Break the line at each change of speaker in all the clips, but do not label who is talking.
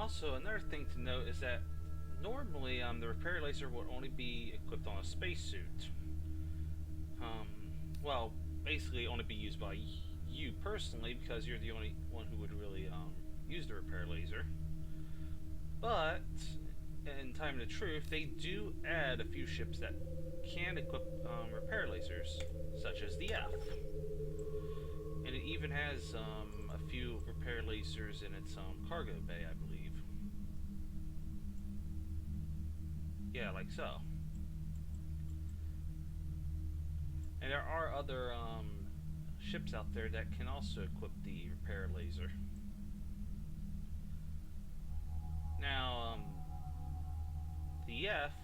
Also, another thing to note is that normally the repair laser would only be equipped on a spacesuit. Well, basically only be used by you personally because you're the only one who would really use the repair laser. But in time of the truth, they do add a few ships that can equip repair lasers, such as the F. And it even has a few repair lasers in its cargo bay, I believe. Yeah, like so. And there are other ships out there that can also equip the repair laser. Now, the F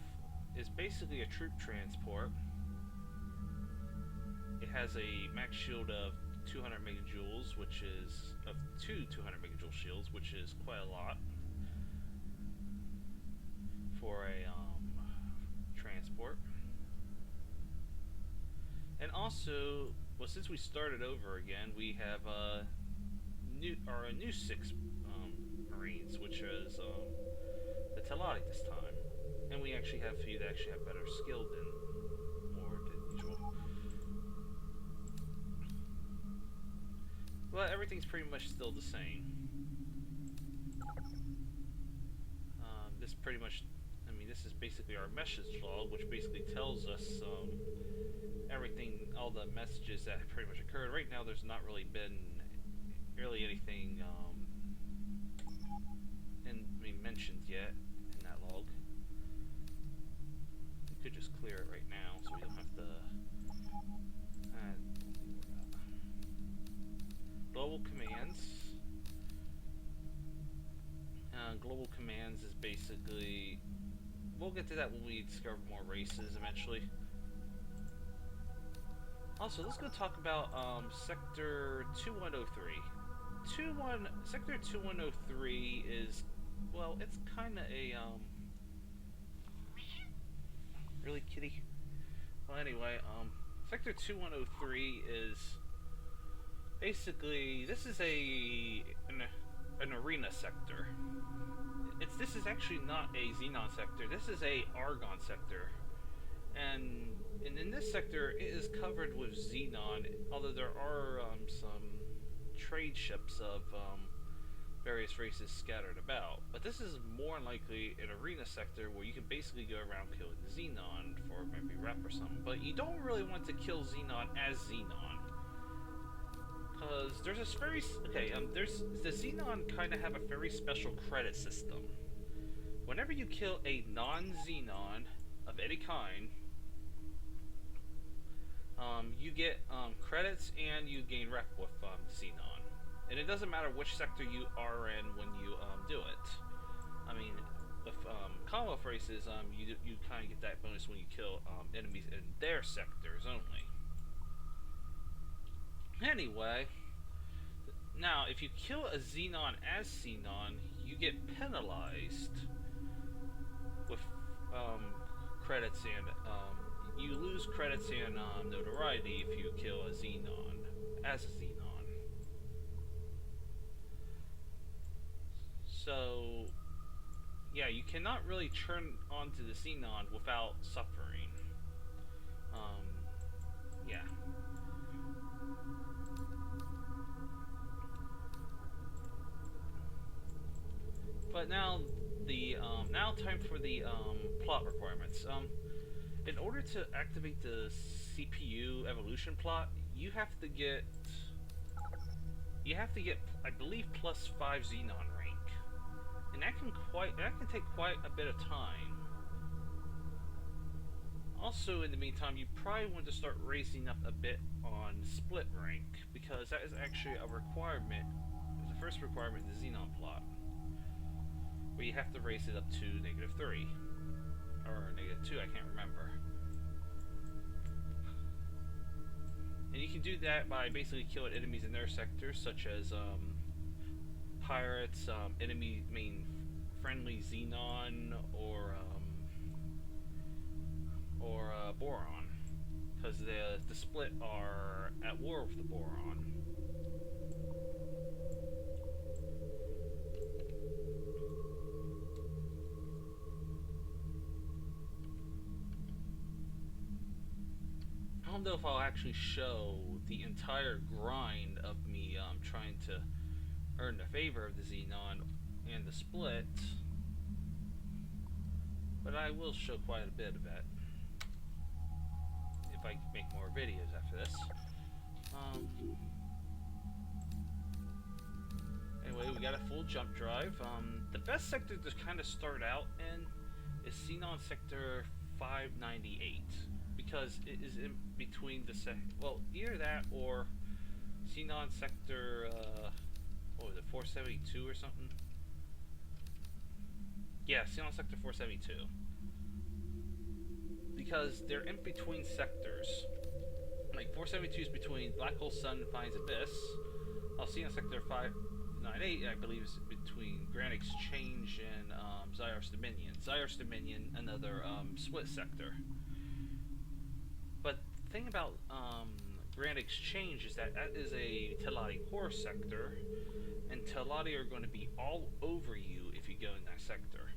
is basically a troop transport. It has a max shield of 200 megajoules, which is of two 200 megajoule shields, which is quite a lot for a transport. And also, well, since we started over again, we have a new 6 Marines, which is the Telati this time, and we actually have a few that actually have better skill than usual. But everything's pretty much still the same. This pretty much, I mean, this is basically our message log, which basically tells us everything, all the messages that pretty much occurred. Right now, there's not really been anything mentioned yet in that log. We could just clear it right now, so we don't have to. Global commands. Global commands is basically. We'll get to that when we discover more races eventually. Also, let's go talk about Sector 2103. Sector 2103 is, well, it's kind of a really kitty. Well, anyway, Sector 2103 is basically, this is an arena sector. This is actually not a Xenon sector. This is a Argon sector. And in this sector, it is covered with Xenon, although there are some trade ships of various races scattered about. But this is more likely an arena sector where you can basically go around killing Xenon for maybe rep or something. But you don't really want to kill Xenon as Xenon. Because there's this very... Okay, the Xenon kind of have a very special credit system. Whenever you kill a non-Xenon of any kind, you get credits and you gain rep with Xenon. And it doesn't matter which sector you are in when you do it. I mean, with Commonwealth races, you kind of get that bonus when you kill enemies in their sectors only. Anyway, now if you kill a Xenon as Xenon, you get penalized with credits and you lose credits and notoriety if you kill a Xenon as a Xenon. So yeah, you cannot really turn onto the Xenon without suffering. Yeah. But now now time for the plot requirements. In order to activate the CPU evolution plot, you have to get I believe +5 Xenon rank, and that can take quite a bit of time. Also, in the meantime, you probably want to start raising up a bit on split rank, because that is actually a requirement. It's the first requirement in the Xenon plot, where you have to raise it up to -3 or -2. I can't remember. And you can do that by basically killing enemies in their sectors, such as pirates, friendly Xenon, or Boron, because the split are at war with the Boron. don't know if I'll actually show the entire grind of me trying to earn the favor of the Xenon and the split, but I will show quite a bit of it if I make more videos after this. Anyway, we got a full jump drive. The best sector to kind of start out in is Xenon Sector 598, because it is in between the well, either that or Xenon Sector, what was it, 472 or something? Yeah, Xenon Sector 472. Because they're in between sectors. Like 472 is between Black Hole Sun and Finds Abyss. Xenon Sector 598, I believe, is between Grand Exchange and Zyar's Dominion. Zyar's Dominion, another split sector. But the thing about Grand Exchange is that that is a Teladi core sector, and Teladi are going to be all over you if you go in that sector.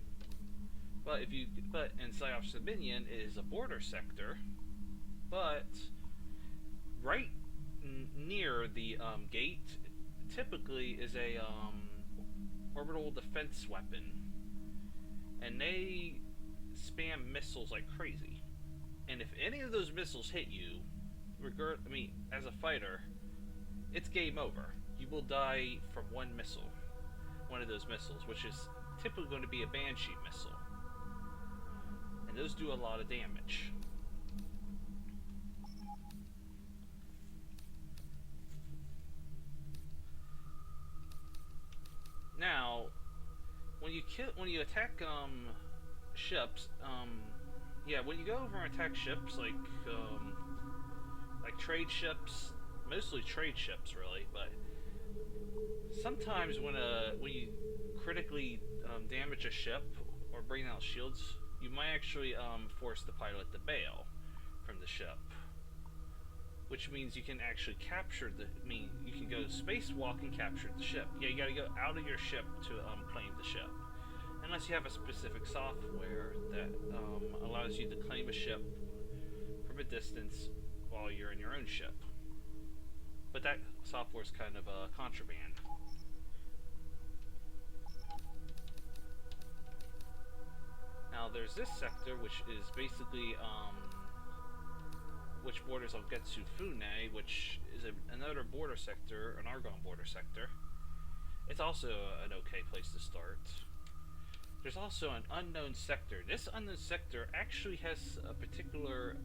But in Zyar's Dominion is a border sector, but right near the gate typically is a orbital defense weapon, and they spam missiles like crazy. And if any of those missiles hit you, as a fighter, it's game over. You will die from one of those missiles, which is typically going to be a Banshee missile, and those do a lot of damage. Now, when you attack ships, when you go over and attack ships like trade ships, mostly trade ships, really, but sometimes when you critically damage a ship or bring out shields, you might actually force the pilot to bail from the ship, which means you can actually capture you can go spacewalk and capture the ship. Yeah, you gotta go out of your ship to claim the ship, unless you have a specific software that allows you to claim a ship from a distance while you're in your own ship. But that software is kind of contraband. Now there's this sector, which is basically which borders on Getsu Fune, which is another border sector, an Argon border sector. It's also an okay place to start. There's also an unknown sector. This unknown sector actually has a particular,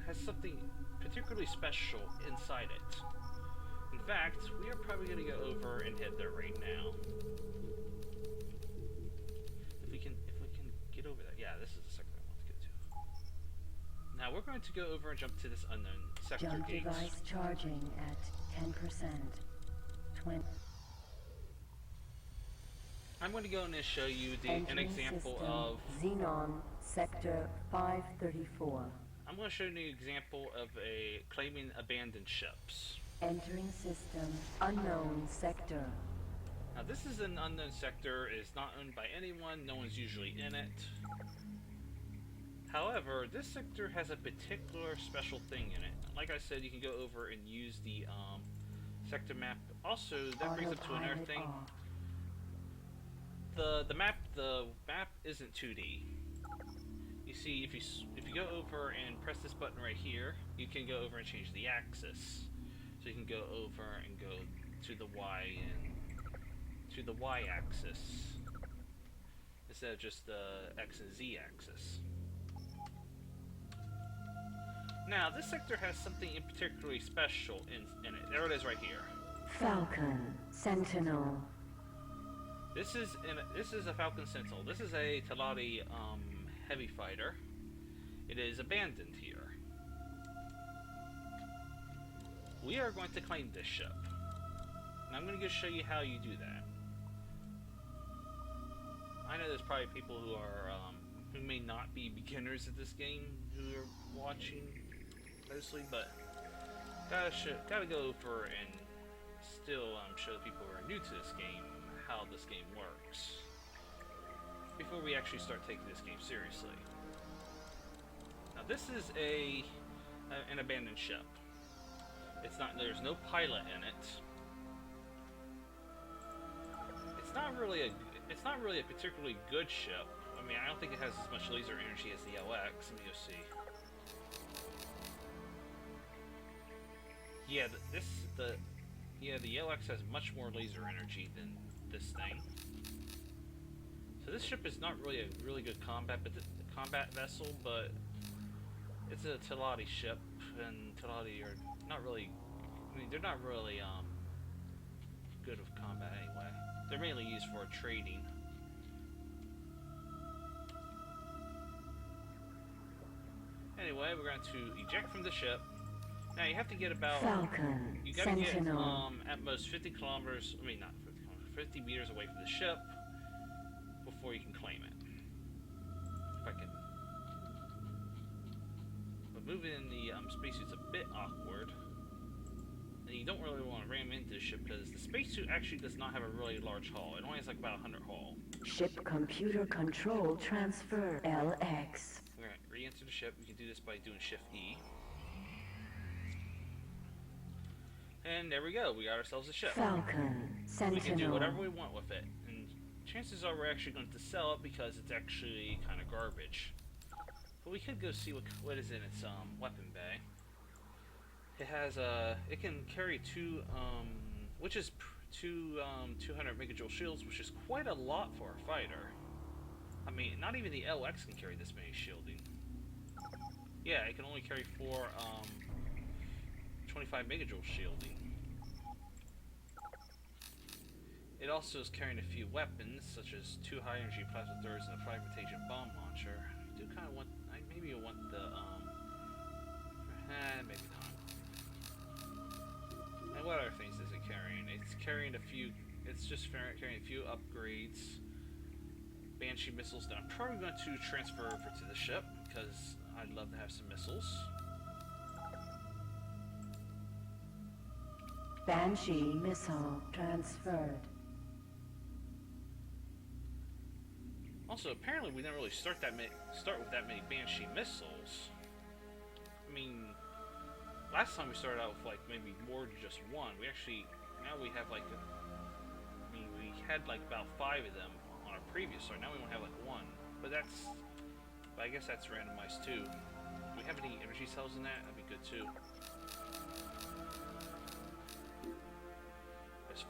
has something particularly special inside it. In fact, we are probably going to go over and hit there right now. If we can get over that. Yeah, this is the sector I want to get to. Now we're going to go over and jump to this unknown sector.
Jump
gates.
device charging at 10%. 20.
I'm going to go in and show you an example of
Xenon Sector 534.
I'm going to show you an example of claiming abandoned ships.
Entering system unknown sector.
Now this is an unknown sector. It is not owned by anyone. No one's usually in it. However, this sector has a particular special thing in it. Like I said, you can go over and use the sector map. Also, that brings up to another thing. The map isn't 2D. You see, if you go over and press this button right here, you can go over and change the axis. So you can go over and go to the Y axis instead of just the X and Z axis. Now, this sector has something particularly special in it. There it is right here.
Falcon Sentinel.
This is a Falcon Sentinel. This is a Teladi heavy fighter. It is abandoned here. We are going to claim this ship. And I'm going to go show you how you do that. I know there's probably people who are who may not be beginners at this game who are watching mostly, but gotta go over and still show people who are new to this game how this game works before we actually start taking this game seriously. Now this is a an abandoned ship. It's not. There's no pilot in it. It's not really a. It's not really a particularly good ship. I mean, I don't think it has as much laser energy as the LX. Let me go see. Yeah, the LX has much more laser energy than this thing. So this ship is not really a really good combat vessel, but it's a Teladi ship, and Teladi are not really. I mean, they're not really good with combat anyway. They're mainly used for trading. Anyway, we're going to eject from the ship. Now you have to get about
Falcon,
you gotta get
Sentinel.
at most 50 kilometers. I mean, not 50 kilometers, 50 meters away from the ship before you can claim it. If I can. But moving in the spacesuit's a bit awkward, and you don't really want to ram into the ship because the spacesuit actually does not have a really large hull. It only has like about 100 hull.
Ship computer control transfer LX.
We're gonna re-enter the ship. We can do this by doing Shift E. And there we go, we got ourselves a ship.
Falcon, Sentinel.
We can do whatever we want with it. And chances are we're actually going to sell it because it's actually kind of garbage. But we could go see what is in its weapon bay. It has it can carry two 200 megajoule shields, which is quite a lot for a fighter. I mean, not even the LX can carry this many shielding. Yeah, it can only carry 25 megajoule shielding. It also is carrying a few weapons, such as 2 high energy plasma throws and a fragmentation bomb launcher. I do kind of want, maybe I want the, maybe not. And what other things is it carrying? It's carrying a few, it's just carrying a few upgrades. Banshee missiles that I'm probably going to transfer over to the ship, because I'd love to have some missiles.
Banshee missile transferred.
Also, apparently we didn't really start with that many Banshee missiles. I mean, last time we started out with like maybe more than just one. We actually now we have like we had like about 5 of them on our previous start. Now we only have like 1. But I guess that's randomized too. Do we have any energy cells in that? That'd be good too.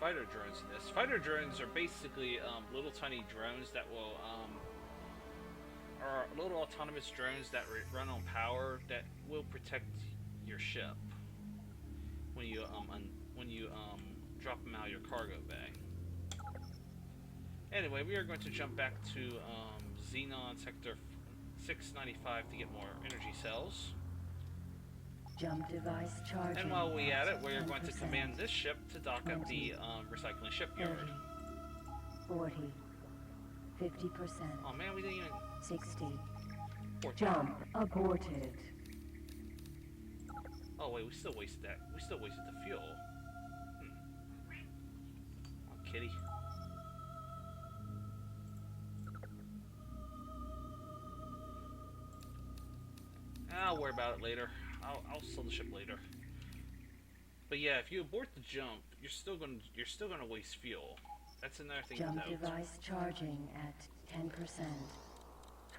Fighter drones in this. Fighter drones are basically little tiny drones that will are little autonomous drones that run on power that will protect your ship when you drop them out of your cargo bay. Anyway, we are going to jump back to Xenon sector 695 to get more energy cells.
Jump device charging.
And while we at it, we're
10%,
going to command this ship to dock at the recycling shipyard.
30, 40, 50%.
Oh man, we didn't even...
60.
14.
Jump aborted.
Oh wait, we still wasted that. We still wasted the fuel. Oh, kitty. I'll worry about it later. I'll sell the ship later. But yeah, if you abort the jump, you're still gonna waste fuel. That's another thing
Jump
to note.
device charging at 10%.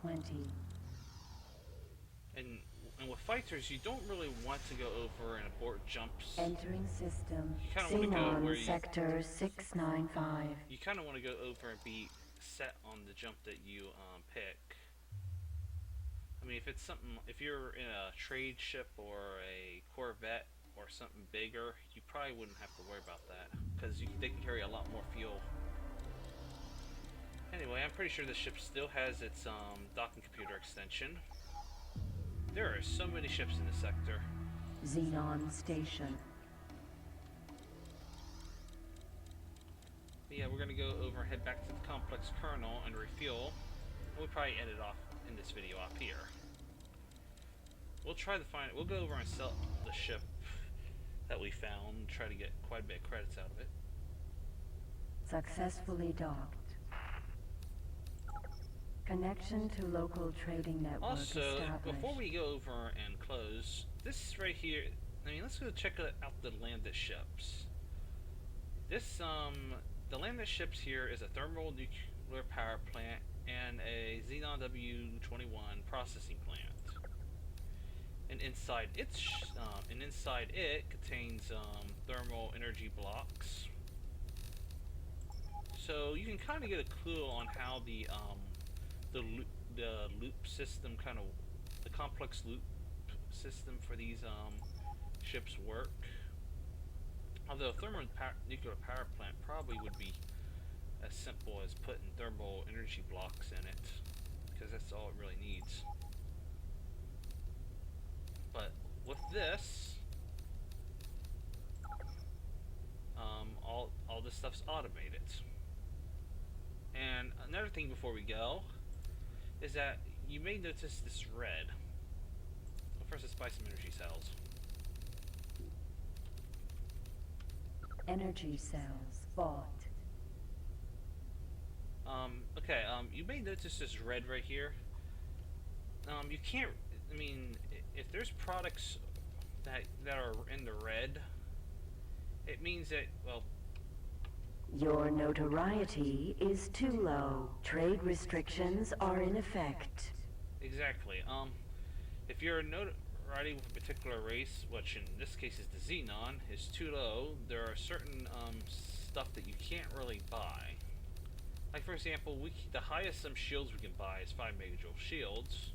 20.
And with fighters, you don't really want to go over and abort jumps.
Entering system.
You kind of want to go where
Xenon sector 695.
You kind of want to go over and be set on the jump that you pick. I mean, if you're in a trade ship or a Corvette or something bigger, you probably wouldn't have to worry about that because they can carry a lot more fuel. Anyway, I'm pretty sure this ship still has its docking computer extension. There are so many ships in this sector.
Xenon station.
But yeah, we're gonna go over and head back to the complex kernel and refuel. We'll probably end it off in this video up here. We'll go over and sell the ship that we found, try to get quite a bit of credits out of it.
Successfully docked. Connection to local trading network
Also,
established.
before we go over and close, this right here. I mean, let's go check out the landed ships. This the landed ships here is a thermal nuclear power plant and a Xenon W21 processing plant. And inside it contains thermal energy blocks. So you can kind of get a clue on how the loop system the complex loop system for these ships work. Although nuclear power plant probably would be as simple as putting thermal energy blocks in it, because that's all it really needs. But with this, all this stuff's automated. And another thing before we go is that you may notice this red. Well, first, let's buy some energy cells.
Energy cells bought.
Okay, you may notice this red right here. You can't, I mean, if there's products that are in the red, it means that, well...
Your notoriety is too low. Trade restrictions are in effect.
Exactly. If your notoriety with a particular race, which in this case is the Xenon, is too low, there are certain stuff that you can't really buy. Like, for example, the highest some shields we can buy is 5 megajoule shields,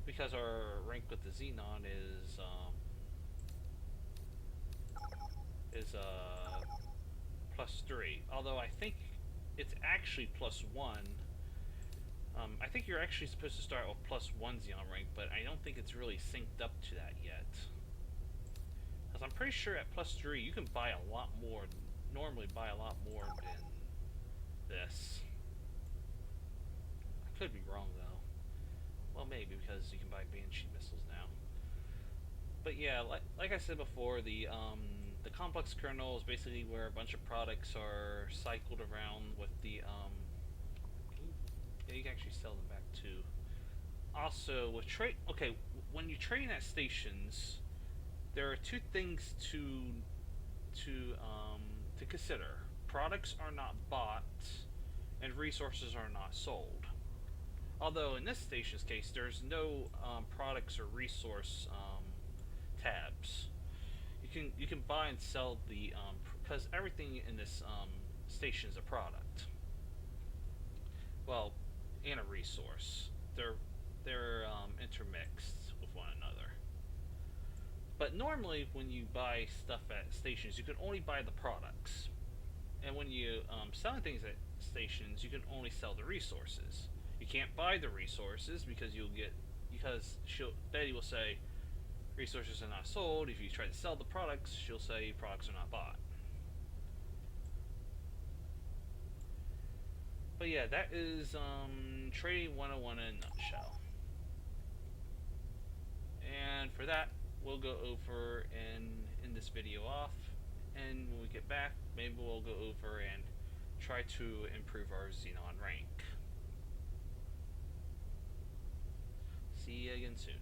because our rank with the Xenon is +3. Although I think it's actually +1. I think you're actually supposed to start with +1 Xenon rank, but I don't think it's really synced up to that yet. Because I'm pretty sure at +3 you can buy a lot more, normally buy a lot more than this. I could be wrong though. Well, maybe, because you can buy Banshee missiles now. But yeah, like I said before, the complex kernel is basically where a bunch of products are cycled around with the yeah, you can actually sell them back too. Also, with when you train at stations, there are two things to consider. Products are not bought, and resources are not sold. Although in this station's case, there's no products or resource tabs. You can buy and sell the because everything in this station is a product. Well, and a resource. They're intermixed with one another. But normally, when you buy stuff at stations, you can only buy the products. And when you selling things at stations, you can only sell the resources. You can't buy the resources because Betty will say resources are not sold. If you try to sell the products, she'll say products are not bought. But yeah, that is Trading 101 in a nutshell. And for that, we'll go over and end this video off. And when we get back, maybe we'll go over and try to improve our Xenon rank. See you again soon.